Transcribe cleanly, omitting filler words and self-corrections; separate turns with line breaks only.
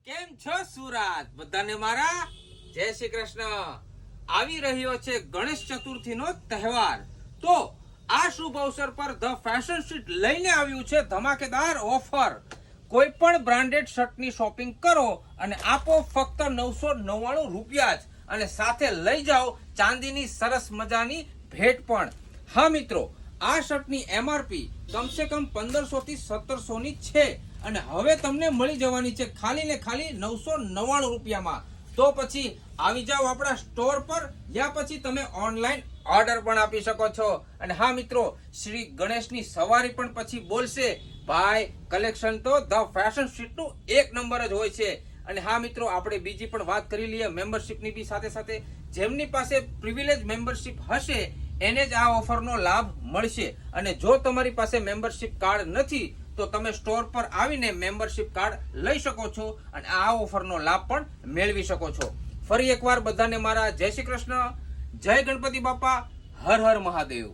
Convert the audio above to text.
કેમ છો સુરત? બધાને મારા જય શ્રી કૃષ્ણ। આવી રહ્યો છે ગણેશ ચતુર્થીનો તહેવાર, તો આ શુભ અવસર પર ધ ફેશન સ્ટ્રીટ લઈને આવ્યું છે ધમાકેદાર ઓફર। કોઈ પણ બ્રાન્ડેડ શર્ટની શોપિંગ કરો અને આપો ફક્ત 999 રૂપિયા જ, અને સાથે લઈ જાઓ ચાંદીની સરસ મજાની ભેટ પણ। હા મિત્રો, આ શર્ટની એમઆરપી કમસે કમ 1500 થી 1700 ની છે અને હવે તમને મળી જવાની છે ખાલી ને ખાલી 999 રૂપિયામાં। તો પછી આવી જાઓ આપણા સ્ટોર પર, યા પછી તમે ઓનલાઈન ઓર્ડર પણ આપી શકો છો। અને હા મિત્રો, શ્રી ગણેશની સવારી પણ પછી બોલશે, ભાઈ કલેક્શન તો ધ ફેશન સ્ટ્રીટનું એક નંબર જ હોય છે। અને હા મિત્રો, આપણે બીજી પણ વાત કરી લઈએ મેમ્બરશિપની બી સાથે સાથે। જેમની પાસે પ્રિવિલેજ મેમ્બરશિપ હશે એને જ આ ઓફરનો લાભ મળશે, અને જો તમારી પાસે મેમ્બરશિપ કાર્ડ નથી તો તમે સ્ટોર પર આવીને મેમ્બરશિપ કાર્ડ લઈ શકો છો અને આ ઓફરનો લાભ પણ મેળવી શકો છો। ફરી એકવાર બધાને મારા જય શ્રી કૃષ્ણ, જય ગણપતિ બાપા, હર હર મહાદેવ।